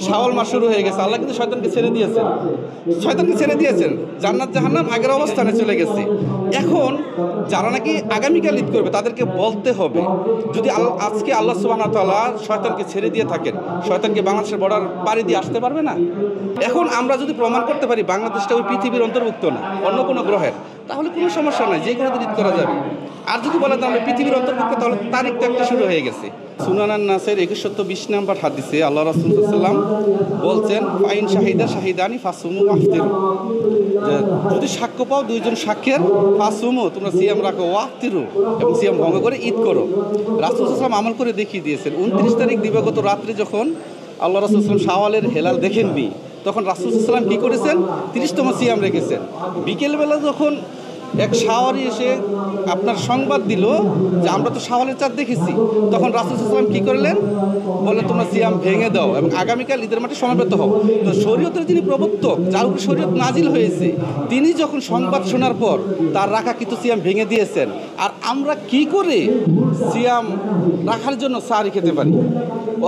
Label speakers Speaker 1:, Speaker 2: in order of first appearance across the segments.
Speaker 1: শাওয়াল মাস শুরু হয়ে গেছে, আল্লাহ কিন্তু শয়তানকে ছেড়ে দিয়েছেন, জান্নাত জাহান্নাম আগের অবস্থানে চলে গেছে। এখন যারা নাকি আগামীকাল ঈদ করবে তাদেরকে বলতে হবে, যদি আজকে আল্লাহ সুবহানাহু ওয়া তাআলা শয়তানকে ছেড়ে দিয়ে থাকেন, শয়তানকে বাংলাদেশের বর্ডার পাড়ি দিয়ে আসতে পারবে না। এখন আমরা যদি প্রমাণ করতে পারি বাংলাদেশটা ওই পৃথিবীর অন্তর্ভুক্ত না, অন্য কোনো গ্রহের, তাহলে কোনো সমস্যা নাই, যে কোনো দিন ঈদ করা যাবে। আর যদি বলে তাহলে পৃথিবীর অন্তর্ভুক্ত, তাহলে তারিখ তো একটা শুরু হয়ে গেছে। সুনানান নাসের 2120 নম্বর হাদিসে আল্লাহ রাসূল সাল্লাল্লাহু আলাইহি ওয়াসাল্লাম বলছেন, ফাইন শাহিদানি ফাসুমু ওয়াফতিরু, যদি সাক্ষ্য পাও দুইজন সাক্ষীর, ফাসুমু তোমরা সিয়াম রাখো, ওয়াফতিরু এবং সিয়াম ভঙ্গ করে ঈদ করো। রাসূল সাল্লাল্লাহু আলাইহি ওয়াসাল্লাম আমল করে দেখিয়ে দিয়েছেন। 29 তারিখ দিবাগত রাত্রে যখন আল্লাহ রাসূল সাল্লাল্লাহু আলাইহি ওয়াসাল্লাম শাওয়ালের হেলাল দেখেননি, তখন রাসূল সাল্লাল্লাহু আলাইহি ওয়াসাল্লাম কী করেছেন? 30তম সিয়াম রেখেছেন। বিকেলবেলা যখন এক শাওয়ারি এসে আপনার সংবাদ দিল যে আমরা তো শাওয়ালের চাঁদ দেখেছি, তখন রাসূল সাল্লাল্লাহু আলাইহি ওয়াসাল্লাম কী করলেন? বললেন তোমরা সিয়াম ভেঙে দাও এবং আগামীকাল ঈদের মাঠে সমবেত হও। তো শরীয়তের যিনি প্রবর্তক, যার উপর শরীয়ত নাজিল হয়েছে, তিনি যখন সংবাদ শোনার পর তার রাখাকৃত সিয়াম ভেঙে দিয়েছেন, আর আমরা কি করে সিয়াম রাখার জন্য সাহরি খেতে পারি?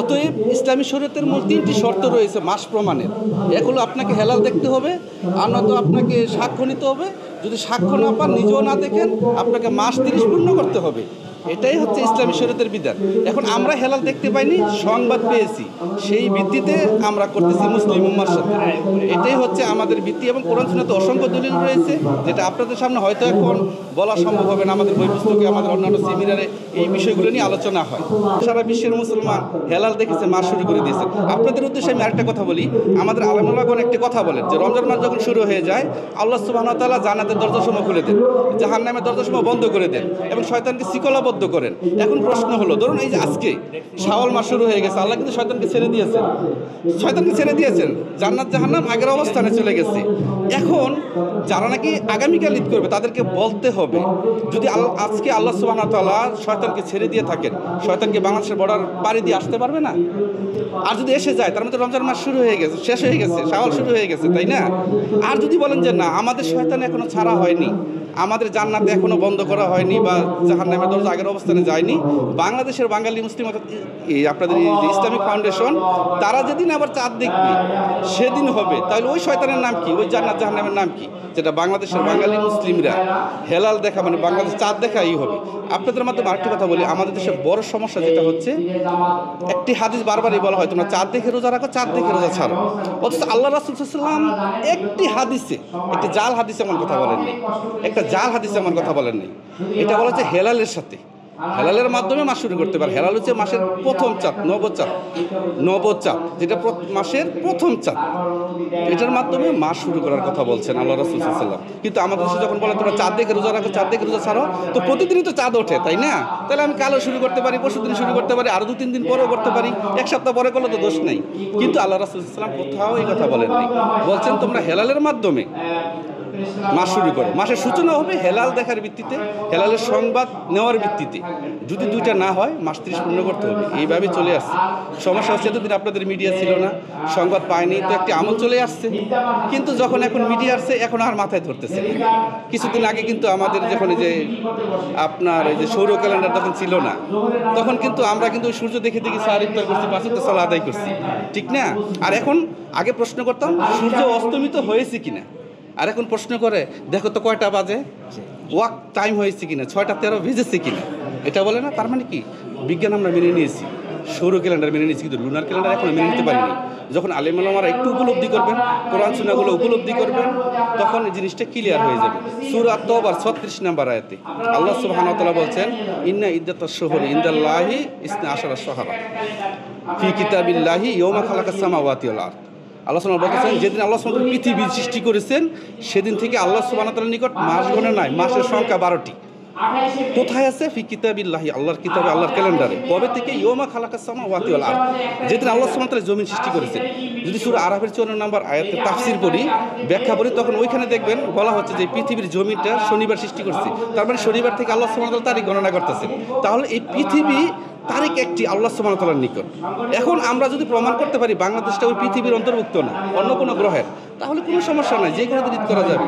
Speaker 1: অতএব ইসলামী শরীয়তের মূল 3টি শর্ত রয়েছে মাস প্রমাণের। এগুলো আপনাকে হেলাল দেখতে হবে, আর নয়তো আপনাকে সাক্ষ্য নিতে হবে। যদি সাক্ষ্য না পান, নিজেও না দেখেন, আপনাকে মাস 30 পূর্ণ করতে হবে। এটাই হচ্ছে ইসলামী শরীয়তের বিধান। এখন আমরা হেলাল দেখতে পাইনি, সংবাদ পেয়েছি, সেই ভিত্তিতে আমরা করতেছি মুসলিম উম্মার সাথে। এটাই হচ্ছে আমাদের ভিত্তি, এবং কোরআন সুন্নাতে অসংখ্য দলিল রয়েছে, যেটা আপনাদের সামনে হয়তো এখন বলা সম্ভব হবে না। আমাদের বই পুস্তকে, আমাদের অন্যান্য সেমিনারে এই বিষয়গুলো নিয়ে আলোচনা হয়। সারা বিশ্বের মুসলমান হেলাল দেখেছে, মাস শুরু করে দিয়েছে। আপনাদের উদ্দেশ্যে আমি আরেকটা কথা বলি, আমাদের আলেমুলামাগণ একটি কথা বলেন যে রমজান মাস যখন শুরু হয়ে যায়, আল্লাহ সুবহানাহু ওয়া তাআলা জান্নাতের দরজাসমূহ খুলে দেন, জাহান্নামের দরজাসমূহ বন্ধ করে দেন এবং শয়তানকে শিকলাবদ্ধ করেন। এখন প্রশ্ন হলো, ধরুন এই যে আজকে শাওয়াল মাস শুরু হয়ে গেছে, আল্লাহ কিন্তু শয়তানকে ছেড়ে দিয়েছেন, জান্নাত জাহান্নাম আগের অবস্থানে চলে গেছে। এখন যারা নাকি আগামীকাল ঈদ করবে তাদেরকে বলতে হবে, যদি আজকে আল্লাহ সুবহানাহু ওয়া তাআলা শয়তানকে ছেড়ে দিয়ে থাকেন, শয়তানকে বাংলাদেশের বর্ডার পাড়ি দিয়ে আসতে পারবে না। আর যদি এসে যায়, তার মধ্যে রমজান মাস শুরু হয়ে গেছে, শেষ হয়ে গেছে, শাওয়াল শুরু হয়ে গেছে, তাই না? আর যদি বলেন যে না, আমাদের শয়তান এখনো ছাড়া হয়নি, আমাদের জান্নাতে এখনো বন্ধ করা হয়নি, বা জাহান্নামের দরজা আগের অবস্থানে যায়নি, বাংলাদেশের বাঙালি মুসলিম আপনাদের এই ইসলামিক ফাউন্ডেশন, তারা যেদিন আবার চাঁদ দেখবে সেদিন হবে, তাহলে ওই শয়তানের নাম কি, ওই জান্নাত জাহান্নামের নাম কি? যেটা বাংলাদেশের বাঙালি মুসলিমরা হেলাল দেখা মানে বাংলাদেশ চাঁদ দেখাই হবে। আপনাদের মাধ্যমে আরেকটি কথা বলি, আমাদের দেশের বড় সমস্যা যেটা হচ্ছে, একটি হাদিস বারবারই বলা হয় তোমরা চাঁদ দেখে রোজা রাখো, চাঁদ দেখে রোজা ছাড়ো। অথচ আল্লাহ রাসূল সাল্লাল্লাহু আলাইহি ওয়াসাল্লাম একটি হাদিসে, একটি জাল হাদিসে এমন কথা বলেননি, এটা বলা হচ্ছে হেলালের সাথে, হেলালের মাধ্যমে মাস শুরু করতে পারে। হেলাল হচ্ছে মাসের প্রথম চাঁদ, নবচাঁদ, যেটা মাসের প্রথম চাঁদ, এটার মাধ্যমে মাস শুরু করার কথা বলছেন আল্লাহ রাসূল সাল্লাল্লাহু আলাইহি ওয়াসাল্লাম। কিন্তু আমাদের দেশে যখন বলে তোমরা চাঁদ দেখে রোজা রাখো, চাঁদ দেখে রোজা ছাড়ো, তো প্রতিদিনই তো চাঁদ ওঠে, তাই না? তাহলে আমি কালও শুরু করতে পারি, পরশু দিন শুরু করতে পারি, আরও 2-3 দিন পরেও করতে পারি, এক সপ্তাহ পরে করলে তো দোষ নেই। কিন্তু আল্লাহ রাসূল সাল্লাল্লাহু আলাইহি ওয়াসাল্লাম কোথাও এই কথা বলেন নাই, বলছেন তোমরা হেলালের মাধ্যমে মাস শুরু করো। মাসের সূচনা হবে হেলাল দেখার ভিত্তিতে, হেলালের সংবাদ নেওয়ার ভিত্তিতে। যদি দুইটা না হয়, মাস 30 পূর্ণ করতে হবে। এইভাবে চলে আসছে। সমস্যা হচ্ছে এতদিন আপনাদের মিডিয়া ছিল না, সংবাদ পায়নি, তো একটি আমল চলে আসছে। কিন্তু যখন এখন মিডিয়া আসছে, এখন আর মাথায় ধরতেছে। কিছুদিন আগে কিন্তু আমাদের যখন এই যে আপনার এই যে সৌর ক্যালেন্ডার তখন ছিল না, তখন কিন্তু আমরা কিন্তু সূর্য দেখে দেখে সাহারি ইফতার করছি, 5 ওয়াক্ত সালাত আদায় করছি, ঠিক না? আর এখন আগে প্রশ্ন করতাম সূর্য অস্তমিত হয়েছে কিনা, আর এখন প্রশ্ন করে দেখো তো কয়টা বাজে, ওয়াক টাইম হয়েছে কিনা, 6:13 বেজেছে কিনা। এটা বলে না, তার মানে কি বিজ্ঞান আমরা মেনে নিয়েছি, সৌর ক্যালেন্ডার মেনে নিয়েছি, কিন্তু লুনার ক্যালেন্ডার এখনো মেনে নিতে পারিনি। যখন আলেম ওলামারা একটু উপলব্ধি করবেন, কোরআন সুন্নাহগুলো উপলব্ধি করবেন, তখন এই জিনিসটা ক্লিয়ার হয়ে যাবে। সূরা আত-তাওবার 36 নম্বর আয়াতে আল্লাহ সুবহানাহু ওয়া তাআলা বলছেন, ইন্না ইদ্দাতাশ শুহুরি ইনদাল্লাহি 12 শাহরা ফি কিতাবিল্লাহি ইয়াওমা খালাকাস সামাওয়াতি ওয়াল আরদ। আল্লাহ সুবহানাহু বলতেছেন, যেদিন আল্লাহ সুবহানাহু পৃথিবী সৃষ্টি করেছেন, সেদিন থেকে আল্লাহ সুবহানাহু তাআলার নিকট মাস গণনা নাই, মাসের সংখ্যা 12টি। কোথায় আছে? ফি কিতাবিল্লাহি, আল্লাহর কিতাবে, আল্লাহর ক্যালেন্ডারে। কবে থেকে? ইয়াওমা খালাকাস সামাওয়াতি ওয়াল আরদ, যেদিন আল্লাহ সুবহানাহু তাআলা জমিন সৃষ্টি করেছেন। যদি সূরা আরাফের 54 নম্বর আয়াতের তাফসীর পড়ি, ব্যাখ্যা পড়ি, তখন ওইখানে দেখবেন বলা হচ্ছে যে পৃথিবীর জমিটা শনিবার সৃষ্টি করছে। তার মানে শনিবার থেকে আল্লাহ সুবহানাহু তাআলা তারিখ গণনা করতেছেন। তাহলে এই পৃথিবী তারিখ একটি আল্লাহ সুবহানাহু তাআলার নিকট। এখন আমরা যদি প্রমাণ করতে পারি বাংলাদেশটা ওই পৃথিবীর অন্তর্ভুক্ত না, অন্য কোনো গ্রহের, তাহলে কোনো সমস্যা নাই, যে কোনো দিন ঈদ করা যাবে।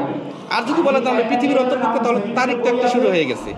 Speaker 1: আর যদি বলে তাহলে পৃথিবীর অন্তর্ভুক্ত, তাহলে তারিখ তো একটা শুরু হয়ে গেছে।